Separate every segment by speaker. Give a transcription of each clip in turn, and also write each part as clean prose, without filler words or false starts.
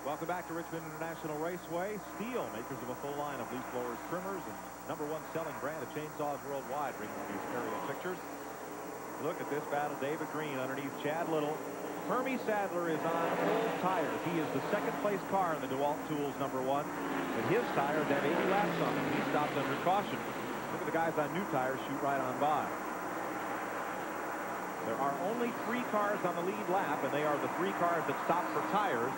Speaker 1: Welcome back to Richmond International Raceway. Steel, makers of a full line of leaf blowers, trimmers, and #1 selling brand of chainsaws worldwide, bringing these aerial pictures. Look at this battle. David Green underneath Chad Little. Hermie Sadler is on old tires. He is the second-place car in the DeWalt Tools #1. And his tires have 80 laps on them. He stopped under caution. Look at the guys on new tires shoot right on by. There are only 3 cars on the lead lap, and they are the 3 cars that stopped for tires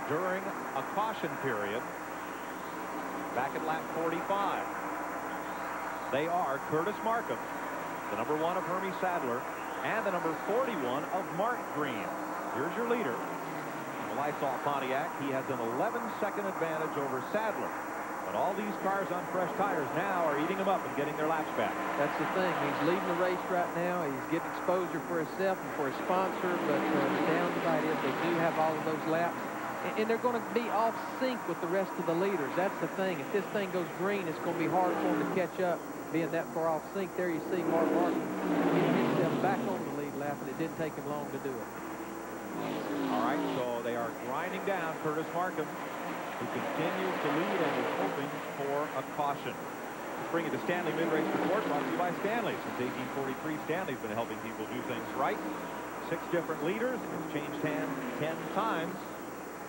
Speaker 1: during a caution period back at lap 45. They are Curtis Markham, the #1 of Hermie Sadler, and the #41 of Mark Green. Here's your leader. The Lysol Pontiac. He has an 11-second advantage over Sadler. But all these cars on fresh tires now are eating them up and getting their laps back.
Speaker 2: That's the thing. He's leading the race right now. He's getting exposure for himself and for his sponsor. But the downside is they do have all of those laps. And they're going to be off sync with the rest of the leaders. That's the thing. If this thing goes green, it's going to be hard for them to catch up, being that far off sync. There you see Mark Martin getting himself back on the lead lap, and it didn't take him long to do it.
Speaker 1: All right, so they are grinding down Curtis Markham, who continues to lead and is hoping for a caution. Let's bring you to Stanley Mid-Race Report, brought to you by Stanley. Since 1843, Stanley's been helping people do things right. 6 different leaders. It's changed hands 10 times.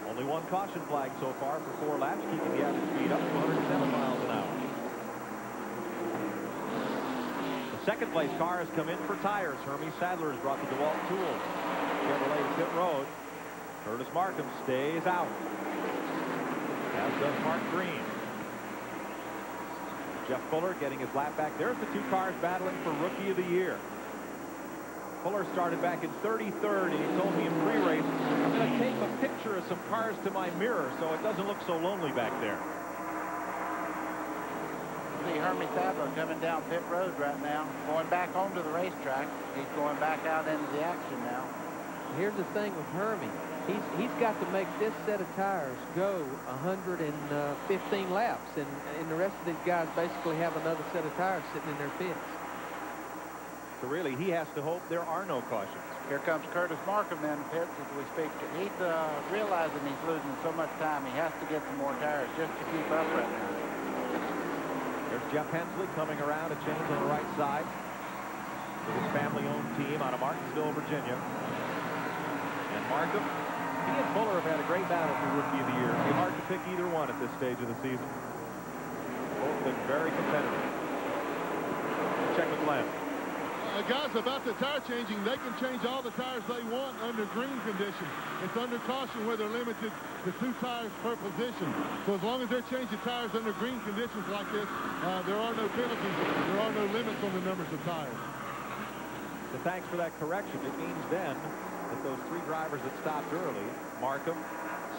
Speaker 1: Only 1 caution flag so far for 4 laps, keeping the average speed up to 107 miles an hour. The second-place car has come in for tires. Hermie Sadler has brought the DeWalt Tools Chevrolet to pit road. Curtis Markham stays out, as does Mark Green. Jeff Fuller getting his lap back. There's the 2 cars battling for Rookie of the Year. Fuller started back in 33rd, and he told me in pre-race, I'm going to tape a picture of some cars to my mirror so it doesn't look so lonely back there.
Speaker 3: See Hermie Sadler coming down pit road right now, going back onto the racetrack. He's going back out into the action now.
Speaker 2: Here's the thing with Hermie. He's got to make this set of tires go 115 laps, and the rest of these guys basically have another set of tires sitting in their pits.
Speaker 1: So really, he has to hope there are no cautions.
Speaker 3: Here comes Curtis Markham in the pits as we speak. He's realizing he's losing so much time. He has to get some more tires just to keep up right now.
Speaker 1: There's Jeff Hensley coming around a change on the right side with his family-owned team out of Martinsville, Virginia. And Markham, he and Fuller have had a great battle for Rookie of the Year. It's hard to pick either one at this stage of the season. Both been very competitive. Check with Glenn.
Speaker 4: Guys, about the tire changing, they can change all the tires they want under green conditions. It's under caution where they're limited to 2 tires per position. So as long as they're changing tires under green conditions like this, there are no penalties. There are no limits on the numbers of tires.
Speaker 1: So thanks for that correction. It means then that those 3 drivers that stopped early, Markham,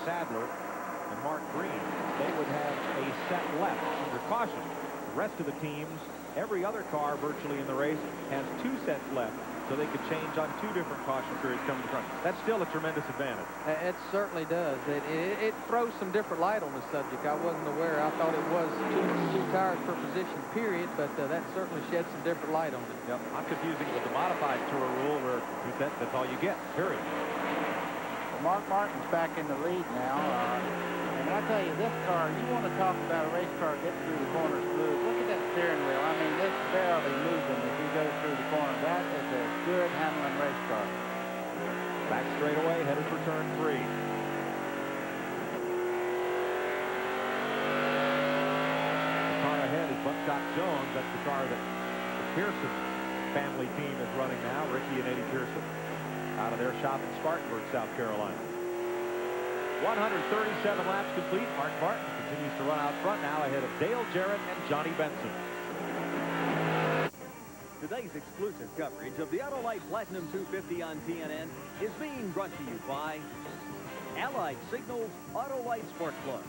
Speaker 1: Sadler, and Mark Green, they would have a set left under caution. The rest of the teams, every other car virtually in the race, has 2 sets left, so they could change on 2 different caution periods coming to front. That's still a tremendous advantage.
Speaker 2: It certainly does. It throws some different light on the subject. I wasn't aware. I thought it was two tires per position, period, but that certainly sheds some different light on it.
Speaker 1: Yep, I'm confusing it with the modified tour rule where 2 sets, that's all you get, period.
Speaker 3: Well, Mark Martin's back in the lead now. And I tell you, this car, you want to talk about a race car getting through the corner smooth. Look at that steering wheel. I mean, it's barely moving as he goes through the corner. That is a good handling race car.
Speaker 1: Back straight away, headed for turn 3. The car ahead is Buckshot Jones. That's the car that the Pearson family team is running now. Ricky and Eddie Pearson out of their shop in Spartanburg, South Carolina. 137 laps complete. Mark Martin continues to run out front now ahead of Dale Jarrett and Johnny Benson.
Speaker 5: Today's exclusive coverage of the Autolite Platinum 250 on TNN is being brought to you by Allied Signals Autolite Sport Plus.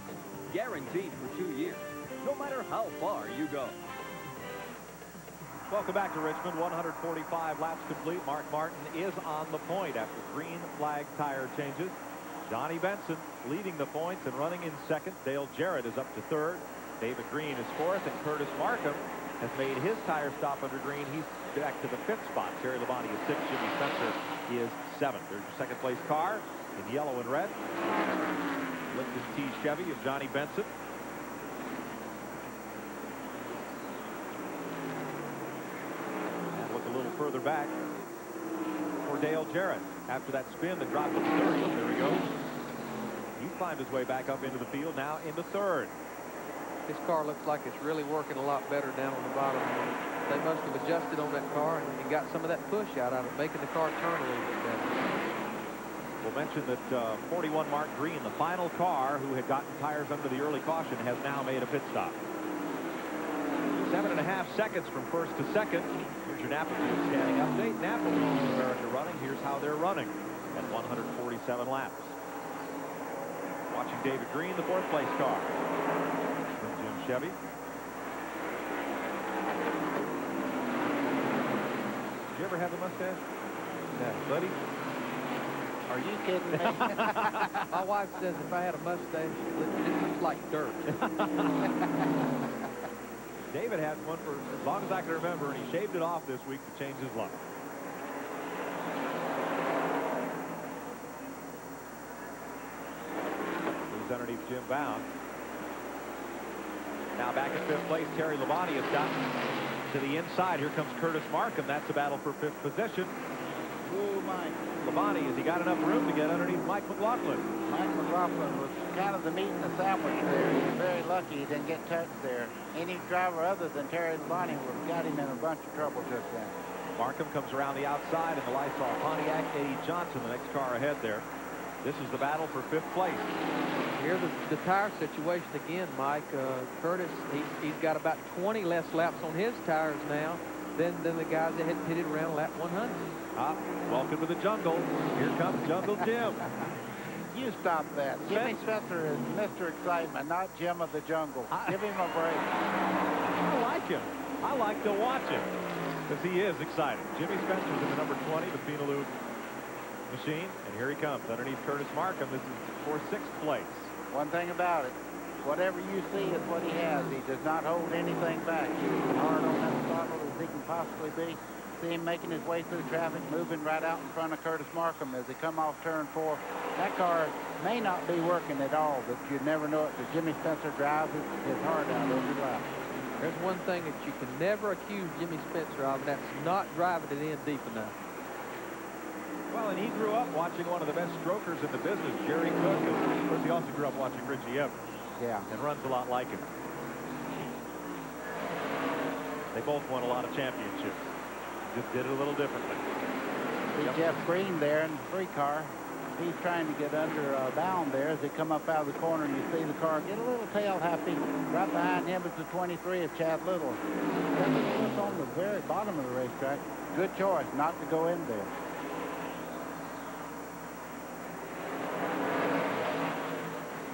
Speaker 5: Guaranteed for 2 years, no matter how far you go.
Speaker 1: Welcome back to Richmond. 145 laps complete. Mark Martin is on the point after green flag tire changes. Johnny Benson leading the points and running in second. Dale Jarrett is up to third. David Green is fourth, and Curtis Markham has made his tire stop under green. He's back to the 5th spot. Terry Labonte is 6th. Jimmy Spencer is 7th. There's your second place car in yellow and red. Lipton T Chevy of Johnny Benson. And look a little further back for Dale Jarrett. After that spin that dropped him to third, there he goes. He climbed his way back up into the field, now into third.
Speaker 2: This car looks like it's really working a lot better down on the bottom. They must have adjusted on that car and got some of that push out of it, making the car turn a little bit better.
Speaker 1: We'll mention that 41 Mark Green, the final car who had gotten tires under the early caution, has now made a pit stop. 7.5 seconds from first to second. Here's your Napa Field standing update. Napa leads America running. Here's how they're running at 147 laps. Watching David Green, the fourth place car. From Jim Chevy. Did you ever have a mustache?
Speaker 2: No.
Speaker 1: Buddy?
Speaker 3: Are you kidding me?
Speaker 2: My wife says if I had a mustache, it looks like dirt.
Speaker 1: David had one for as long as I can remember, and he shaved it off this week to change his luck. He's underneath Jim Bound. Now back in fifth place, Terry Labonte has gotten to the inside. Here comes Curtis Markham. That's a battle for fifth position.
Speaker 3: Oh, Mike.
Speaker 1: Labonte, has he got enough room to get underneath Mike McLaughlin?
Speaker 3: Mike McLaughlin was kind of the meat in the sandwich there. He was very lucky he didn't get touched there. Any driver other than Terry Labonte would have got him in a bunch of trouble just then.
Speaker 1: Markham comes around the outside in the Lysol Pontiac. Eddie Johnson, the next car ahead there. This is the battle for fifth place.
Speaker 2: Here's the tire situation again, Mike. Curtis, he's got about 20 less laps on his tires now than the guys that had pitted around lap 100.
Speaker 1: Welcome to the jungle. Here comes Jungle Jim.
Speaker 3: You stop that. Jimmy Spencer is Mr. Excitement, not Jim of the Jungle. Give him a break.
Speaker 1: I like him. I like to watch him because he is exciting. Jimmy Spencer's in the number 20, the Penalou machine, and here he comes underneath Curtis Markham. This is for sixth place.
Speaker 3: One thing about it, whatever you see is what he has. He does not hold anything back. He's as hard on that throttle as he can possibly be. See him making his way through traffic, moving right out in front of Curtis Markham as they come off turn 4. That car may not be working at all, but you'd never know it because Jimmy Spencer drives his heart out every lap.
Speaker 2: There's one thing that you can never accuse Jimmy Spencer of, and that's not driving it in deep enough.
Speaker 1: Well, and he grew up watching one of the best strokers in the business, Jerry Cook, and of course he also grew up watching Richie Evans.
Speaker 3: Yeah.
Speaker 1: And runs a lot like him. They both won a lot of championships. Just did it a little differently.
Speaker 3: See Jeff Green there in the 3 car. He's trying to get under bound there as they come up out of the corner, and you see the car get a little tail happy. Right behind him is the 23 of Chad Little. That's on the very bottom of the racetrack. Good choice not to go in there.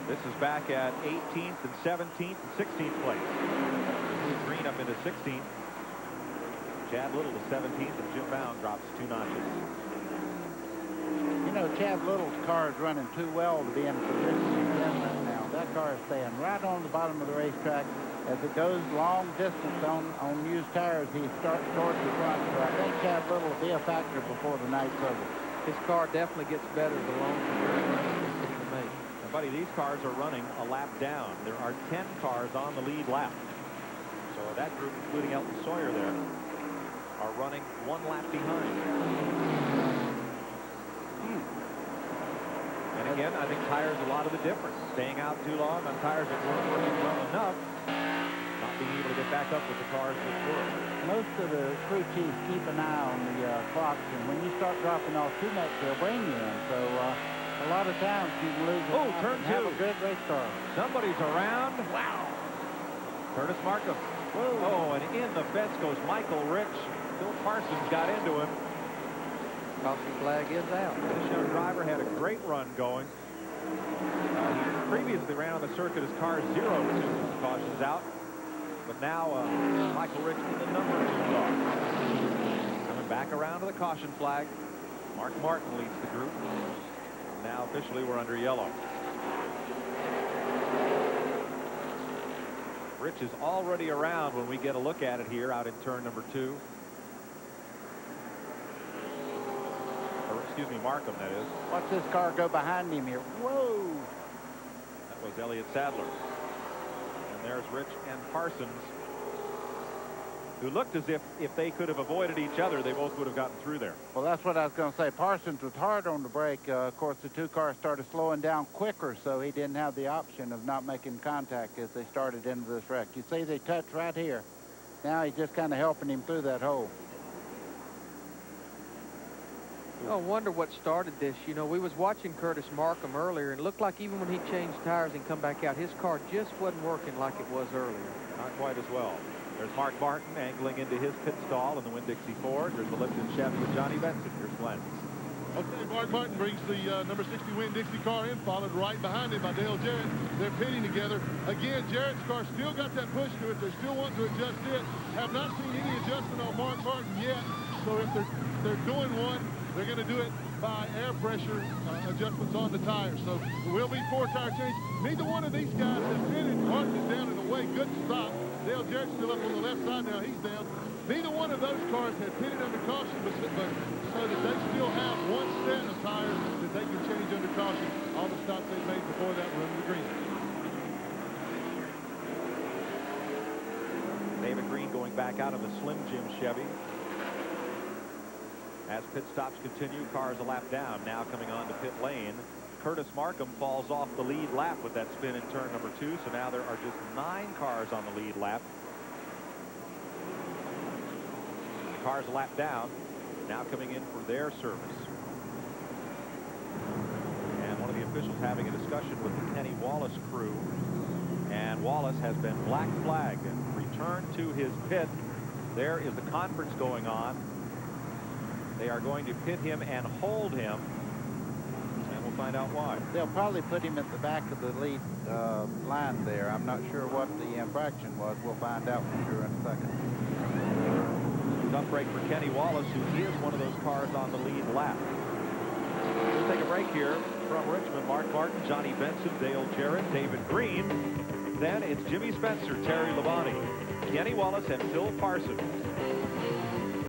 Speaker 1: This is back at 18th and 17th and 16th place. Green up into 16th. Chad Little to 17th, and Jim Bound drops 2 notches.
Speaker 3: You know, Chad Little's car is running too well to be in a position he's in right now. That car is staying right on the bottom of the racetrack. As it goes long distance on used tires, he starts towards the front. So I think Chad Little will be a factor before the night's over.
Speaker 2: His car definitely gets better the longer the race to make.
Speaker 1: Now, buddy, these cars are running a lap down. There are 10 cars on the lead lap. So that group, including Elton Sawyer there, are running 1 lap behind. And again, I think tires a lot of the difference. Staying out too long on tires that weren't working well enough, not being able to get back up with the cars that were.
Speaker 3: Most of the crew chiefs keep an eye on the clocks, and when you start dropping off too much, they'll bring you in. So a lot of times you can lose a lap
Speaker 1: turn
Speaker 3: and have
Speaker 1: 2.
Speaker 3: a good race car.
Speaker 1: Somebody's around. Wow. Curtis Markham. Whoa. Oh, and in the fence goes Michael Rich. Phil Parsons got into him.
Speaker 2: Caution flag is out.
Speaker 1: This young driver had a great run going. He previously ran on the circuit as car 0 as soon as the caution's out. But now Michael Rich in the number 2 car. Coming back around to the caution flag. Mark Martin leads the group. Now officially we're under yellow. Rich is already around when we get a look at it here out in turn number 2. Or, excuse me, Markham, that is.
Speaker 3: Watch this car go behind him here. Whoa!
Speaker 1: was Elliott Sadler. And there's Rich and Parsons, who looked as if they could have avoided each other, they both would have gotten through there.
Speaker 3: Well, that's what I was going to say. Parsons was hard on the brake. Of course, the two cars started slowing down quicker, so he didn't have the option of not making contact as they started into this wreck. You see they touched right here. Now he's just kind of helping him through that hole.
Speaker 2: I wonder what started this. You know, we was watching Curtis Markham earlier, and it looked like even when he changed tires and come back out, his car just wasn't working like it was earlier.
Speaker 1: Not quite as well. There's Mark Martin angling into his pit stall in the Winn-Dixie Ford. There's the Lipton Chevy with Johnny Benson. Here's Glenn.
Speaker 4: Okay, Mark Martin brings the number 60 Winn-Dixie car in, followed right behind him by Dale Jarrett. They're pitting together. Again, Jarrett's car still got that push to it. They're still wanting to adjust it. Have not seen any adjustment on Mark Martin yet. So if they're doing one, they're going to do it by air pressure adjustments on the tires. So there will be 4 tire change. Neither one of these guys has pitted. Martin is down and away. Good stop. Dale Jarrett's still up on the left side now. He's down. Neither one of those cars had pitted under caution, but so that they still have one set of tires that they can change under caution. All the stops they made before that were under the green.
Speaker 1: David Green going back out of the Slim Jim Chevy. As pit stops continue, cars a lap down. Now coming on to pit lane, Curtis Markham falls off the lead lap with that spin in turn number 2. So now there are just 9 cars on the lead lap. The cars a lap down. Now coming in for their service. And one of the officials having a discussion with the Kenny Wallace crew. And Wallace has been black flagged and returned to his pit. There is the conference going on. They are going to pit him and hold him. And we'll find out why.
Speaker 3: They'll probably put him at the back of the lead line there. I'm not sure what the infraction was. We'll find out for sure in a second.
Speaker 1: Tough break for Kenny Wallace, who is one of those cars on the lead lap. We'll take a break here from Richmond. Mark Martin, Johnny Benson, Dale Jarrett, David Green. Then it's Jimmy Spencer, Terry Labonte, Kenny Wallace, and Phil Parsons.